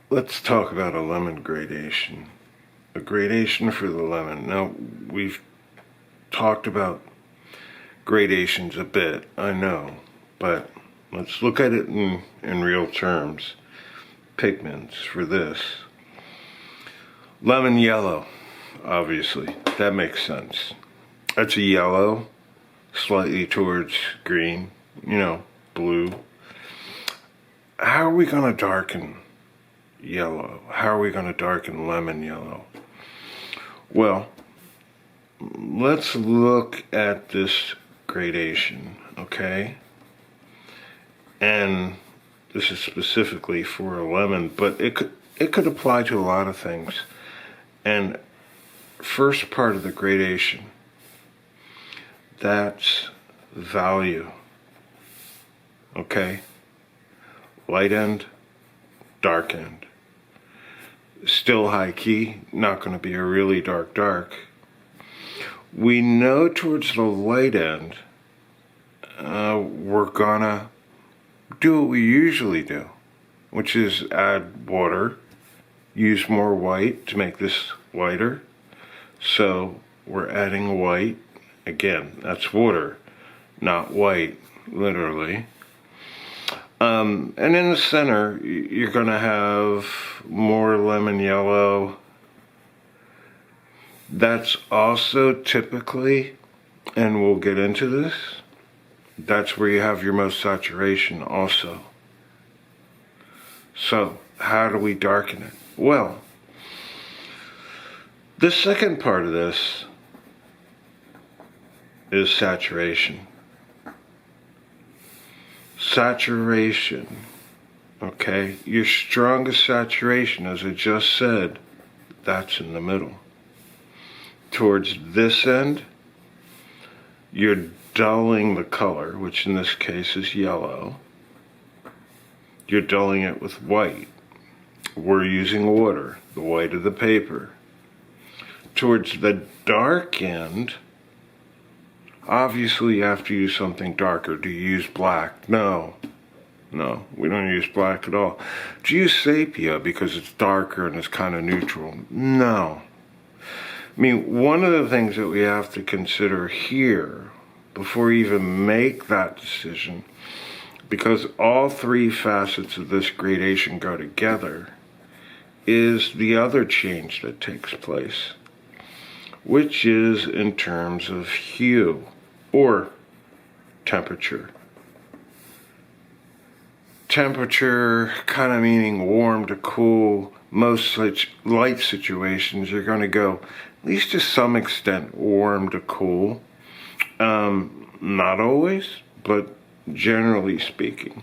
let's talk about a lemon gradation. A gradation for the lemon. Now, we've talked about gradations a bit, I know, but let's look at it in real terms. Pigments for this. Lemon yellow, obviously, that makes sense. That's a yellow, slightly towards green, blue. How are we going to darken yellow? How are we going to darken lemon yellow? Well, let's look at this gradation, okay? And this is specifically for a lemon, but it could apply to a lot of things. And first part of the gradation, that's value, okay? Light end, dark end. Still high key, not going to be a really dark. We know towards the light end, we're gonna do what we usually do, which is add water, use more white to make this lighter. So we're adding white. Again, that's water, not white, literally. And in the center, you're going to have more lemon yellow. That's also typically, and we'll get into this, that's where you have your most saturation also. So, how do we darken it? Well, the second part of this is saturation. Saturation, okay? Your strongest saturation, as I just said, that's in the middle. Towards this end, you're dulling the color, which in this case is yellow. You're dulling it with white. We're using water, the white of the paper. Towards the dark end, obviously you have to use something darker. Do you use black? No, we don't use black at all. Do you use sepia because it's darker and it's kind of neutral? No. I mean, one of the things that we have to consider here before you even make that decision, because all three facets of this gradation go together, is the other change that takes place, which is in terms of hue or temperature. Temperature kind of meaning warm to cool. Most such light situations, you're going to go, at least to some extent, warm to cool. Not always, but generally speaking.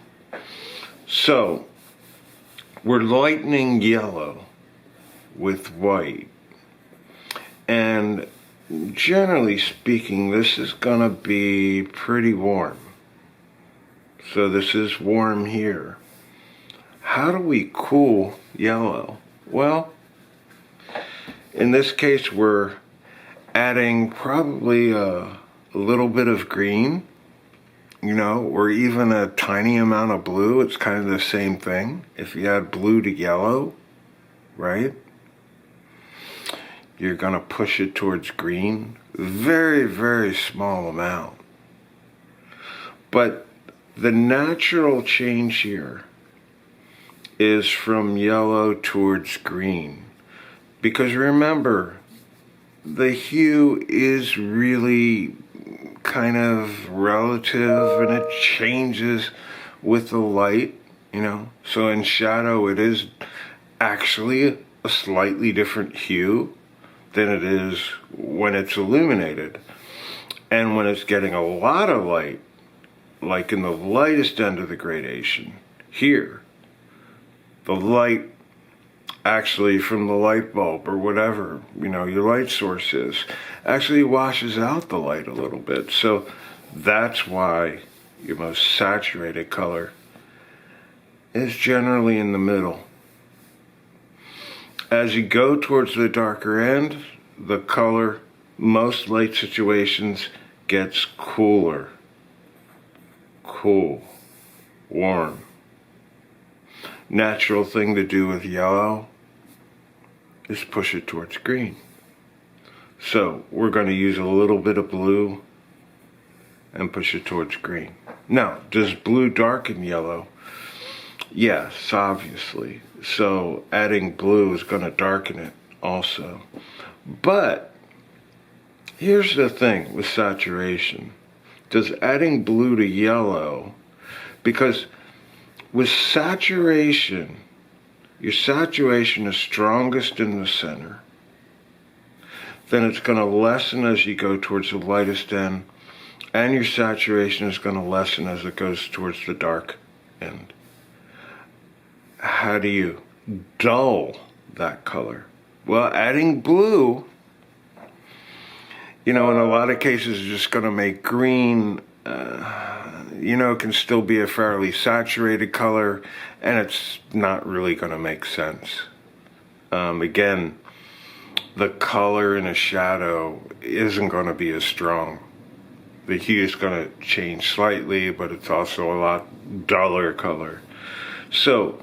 So, we're lightening yellow with white. And generally speaking, this is going to be pretty warm. So this is warm here. How do we cool yellow? Well, in this case, we're adding probably a little bit of green, or even a tiny amount of blue. It's kind of the same thing. If you add blue to yellow, right? You're going to push it towards green. Very, very small amount. But the natural change here is from yellow towards green. Because remember, the hue is really kind of relative and it changes with the light, So in shadow, it is actually a slightly different hue than it is when it's illuminated. And when it's getting a lot of light, like in the lightest end of the gradation, here, the light actually from the light bulb or whatever, your light source is, actually washes out the light a little bit. So that's why your most saturated color is generally in the middle. As you go towards the darker end, the color, most light situations, gets cooler. Cool, warm. natural thing to do with yellow is push it towards green. So we're going to use a little bit of blue and push it towards green. Now, does blue darken yellow? Yes, obviously. So adding blue is going to darken it also. But here's the thing with saturation. Does adding blue to yellow, because with saturation, your saturation is strongest in the center. Then it's going to lessen as you go towards the lightest end, and your saturation is going to lessen as it goes towards the dark end. How do you dull that color? Well, adding blue, in a lot of cases, is just going to make green, it can still be a fairly saturated color, and it's not really going to make sense. Again, the color in a shadow isn't going to be as strong. The hue is going to change slightly, but it's also a lot duller color. So,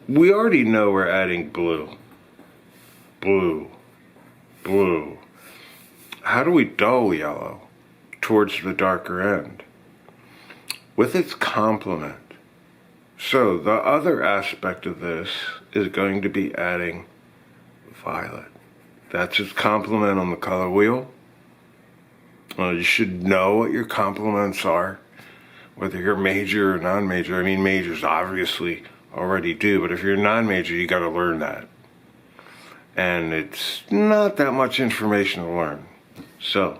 we already know we're adding blue. Blue. Blue. How do we dull yellow towards the darker end? With its complement. So, the other aspect of this is going to be adding violet. That's its complement on the color wheel. You should know what your complements are, whether you're major or non-major. I mean, majors obviously already do, but if you're non-major, you got to learn that. And it's not that much information to learn. So,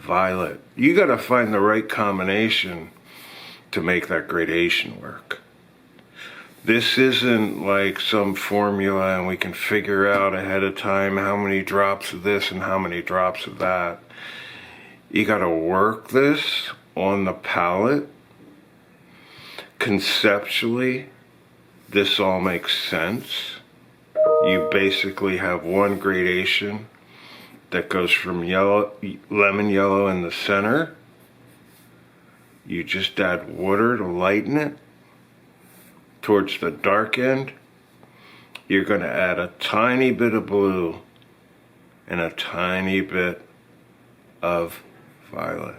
violet. You got to find the right combination to make that gradation work. This isn't like some formula and we can figure out ahead of time how many drops of this and how many drops of that. You got to work this on the palette. Conceptually, this all makes sense. You basically have one gradation that goes from lemon yellow in the center. You just add water to lighten it. Towards the dark end, you're going to add a tiny bit of blue and a tiny bit of violet.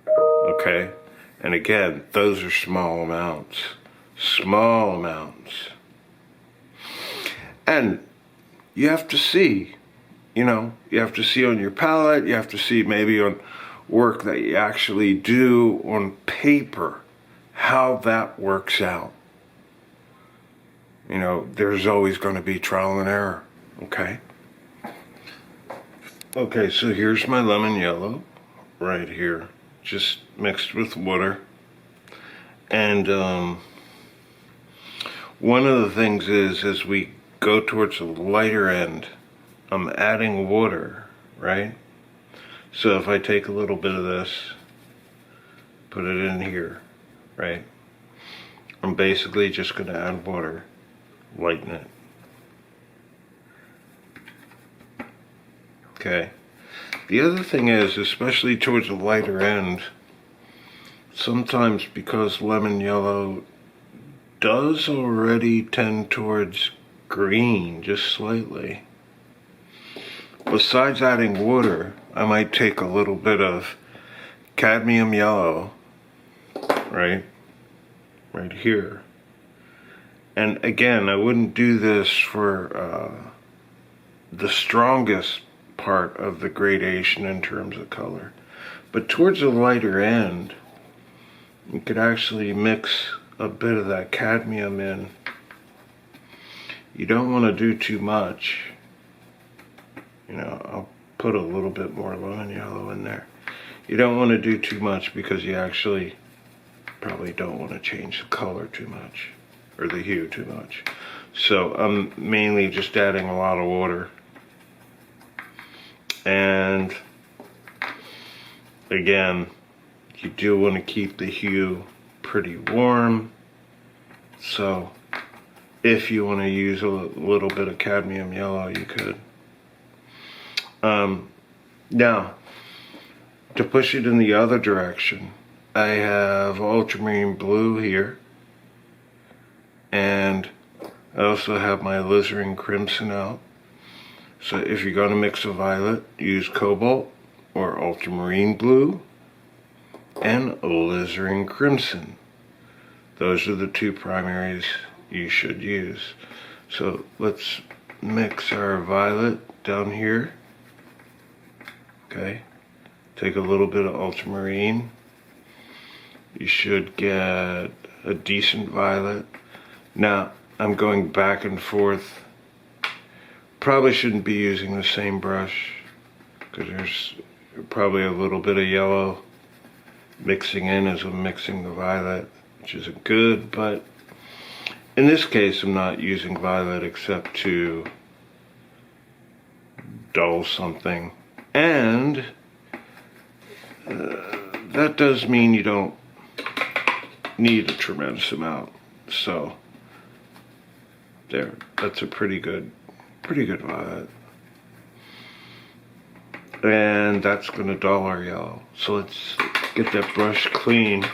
Okay? And again, those are small amounts. Small amounts. And you have to see, you have to see on your palette, you have to see maybe on work that you actually do on paper, how that works out. There's always going to be trial and error, okay? Okay, so here's my lemon yellow right here, just mixed with water. And one of the things is, as we go towards the lighter end, I'm adding water, right? So if I take a little bit of this, put it in here, right? I'm basically just going to add water, lighten it. Okay. The other thing is, especially towards the lighter end, sometimes because lemon yellow does already tend towards green, just slightly. Besides adding water, I might take a little bit of cadmium yellow, right here. And again, I wouldn't do this for the strongest part of the gradation in terms of color. But towards the lighter end, you could actually mix a bit of that cadmium in. You don't want to do too much. I'll put a little bit more lemon yellow in there. You don't want to do too much because you actually probably don't want to change the color too much, or the hue too much. So I'm mainly just adding a lot of water. And again, you do want to keep the hue pretty warm. So if you want to use a little bit of cadmium yellow, you could. Now, to push it in the other direction, I have ultramarine blue here, And I also have my alizarin crimson out. So if you're going to mix a violet, use cobalt or ultramarine blue and alizarin crimson. Those are the two primaries you should use. So let's mix our violet down here. Okay, take a little bit of ultramarine. You should get a decent violet. Now, I'm going back and forth. Probably shouldn't be using the same brush because there's probably a little bit of yellow mixing in as I'm mixing the violet, which isn't good, but in this case I'm not using violet except to dull something. And that does mean you don't need a tremendous amount. So there, that's a pretty good violet. And that's going to dull our yellow. So let's get that brush clean.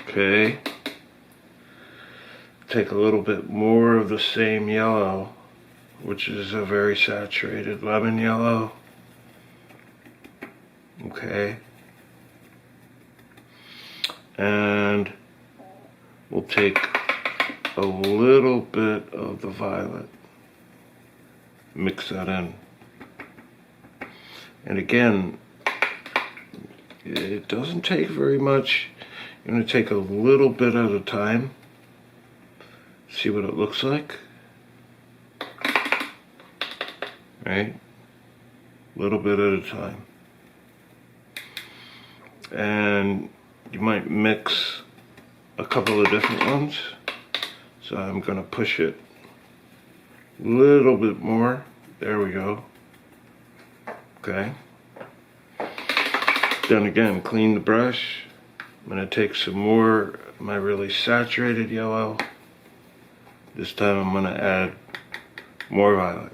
Okay. Take a little bit more of the same yellow, which is a very saturated lemon yellow. Okay. And we'll take a little bit of the violet, mix that in. And again, it doesn't take very much. You're going to take a little bit at a time. See what it looks like. Right? A little bit at a time. And you might mix a couple of different ones. So I'm going to push it a little bit more. There we go. Okay. Then again, clean the brush. I'm going to take some more of my really saturated yellow. This time I'm going to add more violet.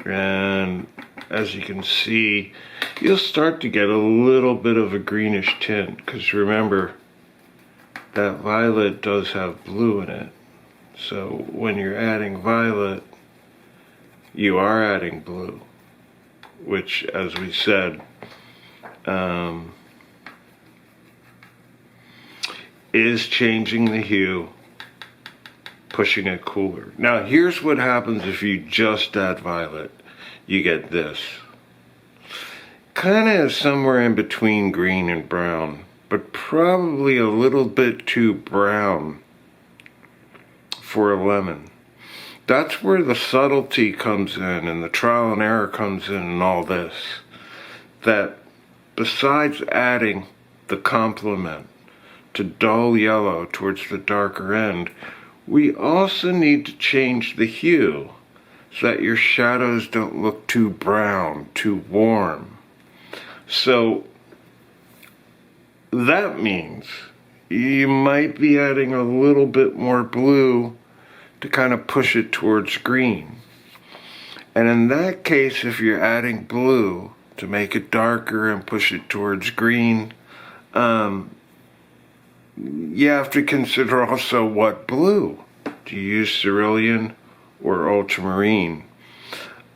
And as you can see, you'll start to get a little bit of a greenish tint, because remember, that violet does have blue in it. So when you're adding violet, you are adding blue, which, as we said, is changing the hue, pushing it cooler. Now here's what happens if you just add violet. You get this. Kind of somewhere in between green and brown, but probably a little bit too brown for a lemon. That's where the subtlety comes in and the trial and error comes in and all this. That besides adding the complement to dull yellow towards the darker end, we also need to change the hue so that your shadows don't look too brown, too warm. So that means you might be adding a little bit more blue to kind of push it towards green. And in that case, if you're adding blue to make it darker and push it towards green, you have to consider also what blue. Do you use cerulean or ultramarine?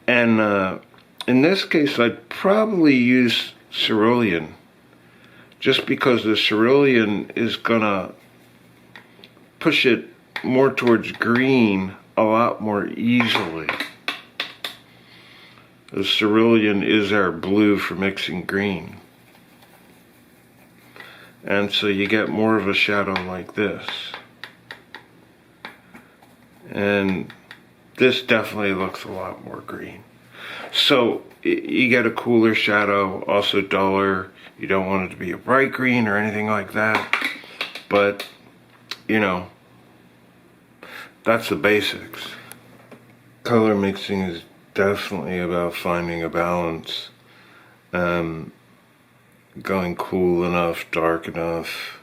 And in this case, I'd probably use cerulean, just because the cerulean is gonna push it more towards green a lot more easily. The cerulean is our blue for mixing green. And so you get more of a shadow like this. And this definitely looks a lot more green. So you get a cooler shadow, also duller. You don't want it to be a bright green or anything like that. But, you know, that's the basics. Color mixing is definitely about finding a balance. Going cool enough, dark enough,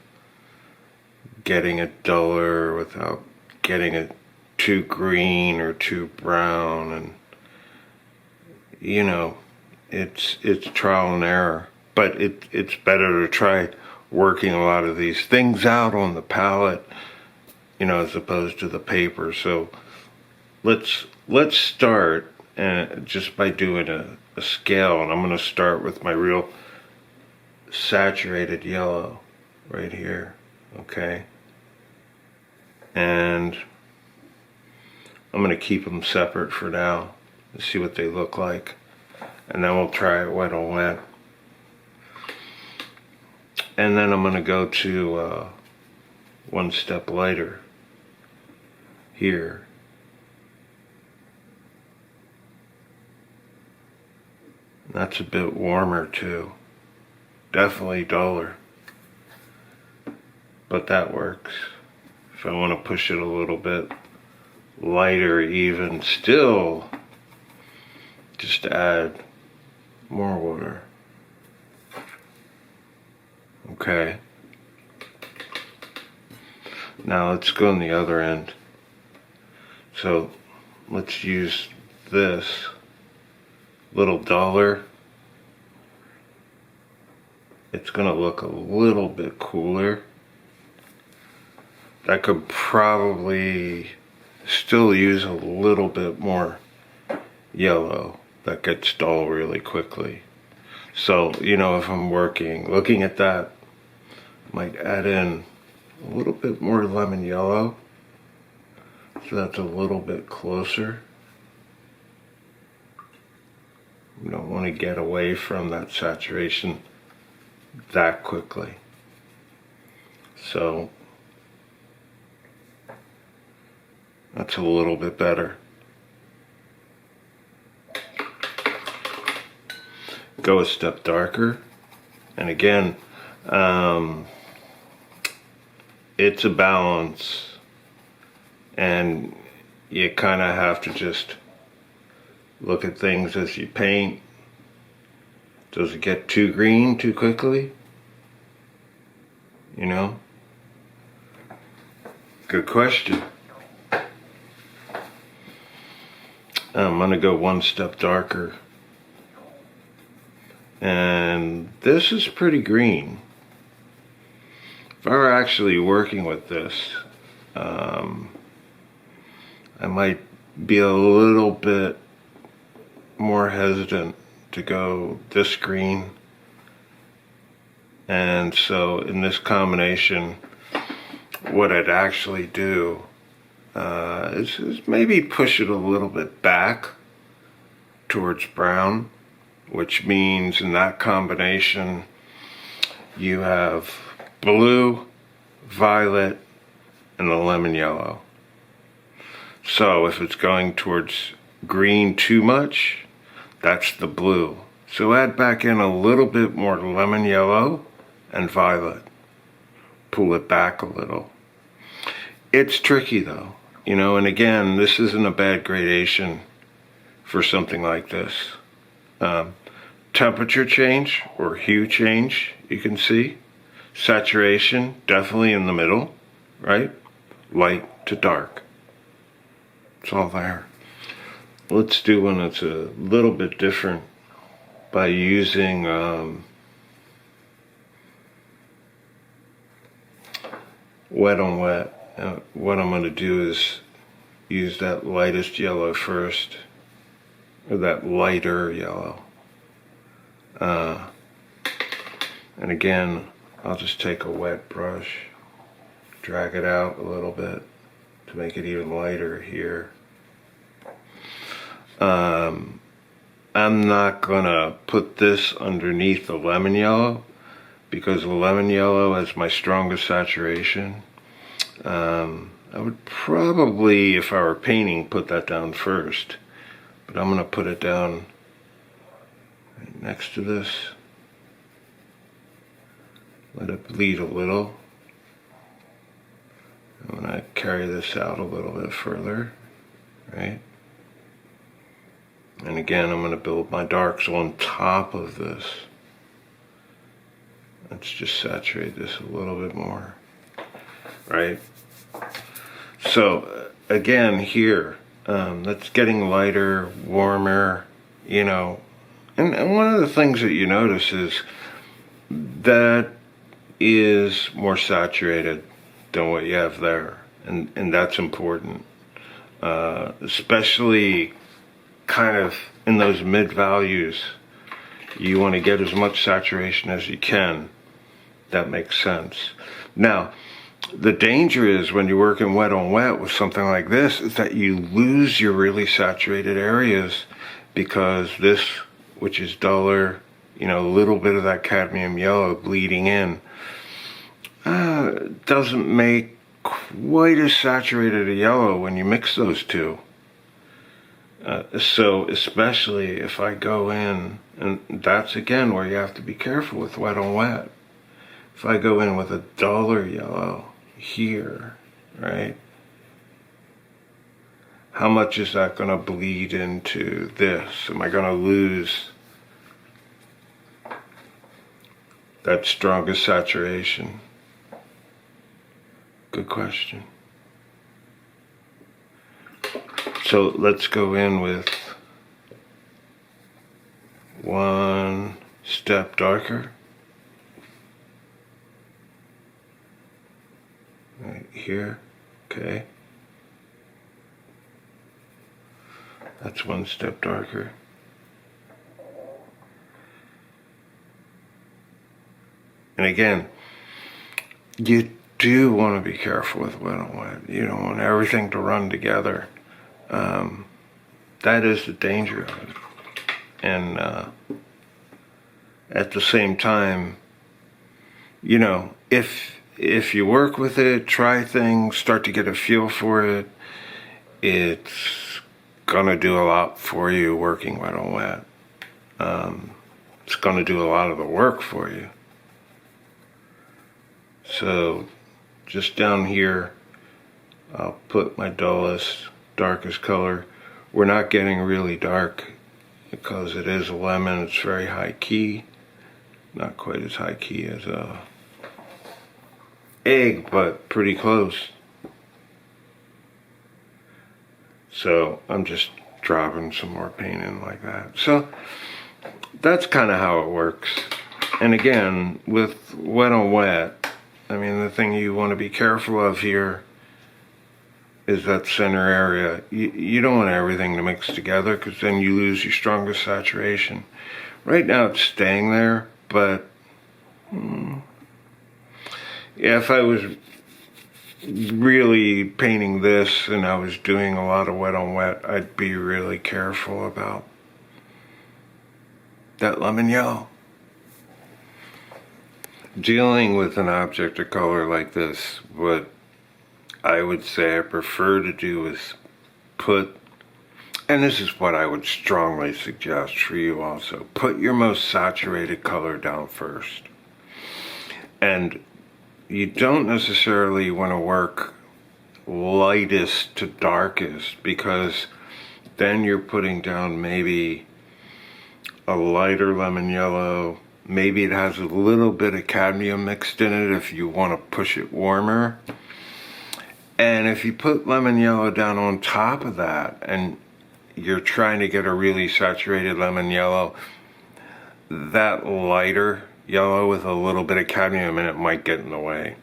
getting it duller without getting it too green or too brown, and you know, it's trial and error. but it's better to try working a lot of these things out on the palette, you know, as opposed to the paper. So let's start just by doing a scale, and I'm going to start with my real saturated yellow right here, okay? And I'm going to keep them separate for now and see what they look like, and then we'll try it wet on wet. And then I'm going to go to one step lighter here. That's a bit warmer too. Definitely duller. But that works. If I want to push it a little bit lighter even still, just add more water. Okay. Now let's go on the other end. So let's use this little duller. It's gonna look a little bit cooler. I could probably still use a little bit more yellow. That gets dull really quickly. So, you know, if I'm looking at that, I might add in a little bit more lemon yellow. So that's a little bit closer. You don't want to get away from that saturation that quickly. So that's a little bit better. Go a step darker, and again, it's a balance, and you kind of have to just look at things as you paint. Does it get too green too quickly? You know? Good question. I'm gonna go one step darker. And this is pretty green. If I were actually working with this, I might be a little bit more hesitant to go this green. And so in this combination, what I'd actually do is maybe push it a little bit back towards brown, which means in that combination you have blue, violet, and the lemon yellow. So if it's going towards green too much, that's the blue. So add back in a little bit more lemon yellow and violet. Pull it back a little. It's tricky though, you know, and again, this isn't a bad gradation for something like this. Temperature change or hue change, you can see. Saturation, definitely in the middle, right? Light to dark. It's all there. Let's do one that's a little bit different by using wet on wet. What I'm going to do is use that lightest yellow first, or that lighter yellow. And again, I'll just take a wet brush, drag it out a little bit to make it even lighter here. I'm not gonna put this underneath the lemon yellow because the lemon yellow is my strongest saturation. I would probably, if I were painting, put that down first, but I'm gonna put it down right next to this. Let it bleed a little. I'm gonna carry this out a little bit further, right? And again, I'm gonna build my darks on top of this. Let's just saturate this a little bit more, right? So again, here, that's getting lighter, warmer, you know. And one of the things that you notice is that is more saturated than what you have there, and that's important, especially kind of in those mid values. You want to get as much saturation as you can. That makes sense. Now, the danger is when you're working wet on wet with something like this is that you lose your really saturated areas, because this, which is duller, a little bit of that cadmium yellow bleeding in, doesn't make quite as saturated a yellow when you mix those two. So especially if I go in, and that's again where you have to be careful with wet on wet. If I go in with a duller yellow here, right? How much is that going to bleed into this? Am I going to lose that strongest saturation? Good question. So let's go in with 1 step darker. Right here, okay. That's 1 step darker. And again, you do want to be careful with wet on wet. You don't want everything to run together. That is the danger of it. And at the same time, if you work with it, try things, start to get a feel for it, it's gonna do a lot for you working wet on wet. It's gonna do a lot of the work for you. So just down here, I'll put my dullest, darkest color. We're not getting really dark because it is a lemon. It's very high key. Not quite as high key as a egg, but pretty close. So I'm just dropping some more paint in like that. So that's kind of how it works. And again, with wet on wet, the thing you want to be careful of here is that center area. You don't want everything to mix together, because then you lose your strongest saturation. Right now it's staying there, but if I was really painting this and I was doing a lot of wet on wet, I'd be really careful about that lemon yellow. Dealing with an object of color like this, what I would say I prefer to do is put, and this is what I would strongly suggest for you also, put your most saturated color down first. And you don't necessarily want to work lightest to darkest, because then you're putting down maybe a lighter lemon yellow. Maybe it has a little bit of cadmium mixed in it if you want to push it warmer. And if you put lemon yellow down on top of that and you're trying to get a really saturated lemon yellow, that lighter yellow with a little bit of cadmium in it might get in the way.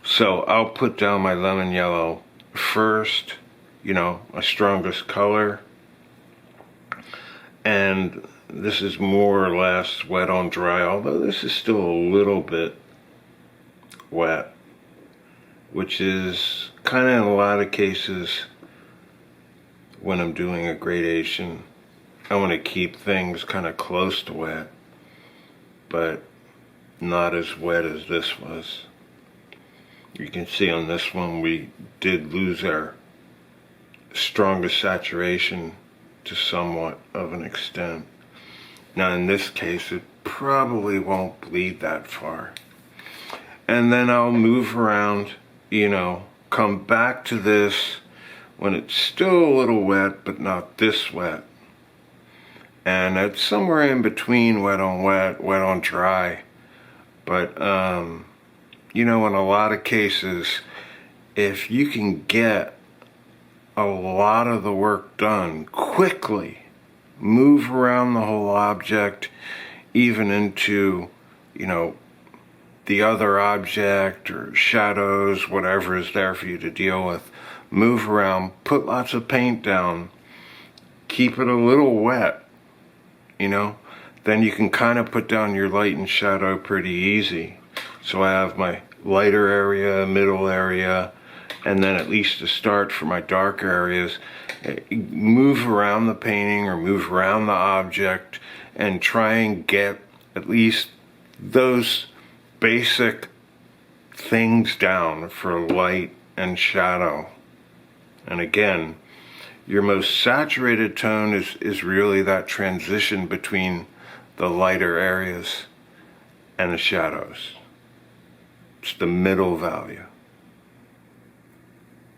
So I'll put down my lemon yellow first, my strongest color. And this is more or less wet on dry, although this is still a little bit wet, which is kind of in a lot of cases when I'm doing a gradation, I want to keep things kind of close to wet, but not as wet as this was. You can see on this one we did lose our strongest saturation to somewhat of an extent. Now in this case it probably won't bleed that far. And then I'll move around, come back to this when it's still a little wet but not this wet. And it's somewhere in between wet on dry. But in a lot of cases, if you can get a lot of the work done quickly, move around the whole object, even into, you know, the other object or shadows, whatever is there for you to deal with. Move around, put lots of paint down, keep it a little wet, you know, then you can kind of put down your light and shadow pretty easy. So I have my lighter area, middle area, and then at least to start for my darker areas, move around the painting or move around the object and try and get at least those basic things down for light and shadow. And again, your most saturated tone is really that transition between the lighter areas and the shadows. It's the middle value.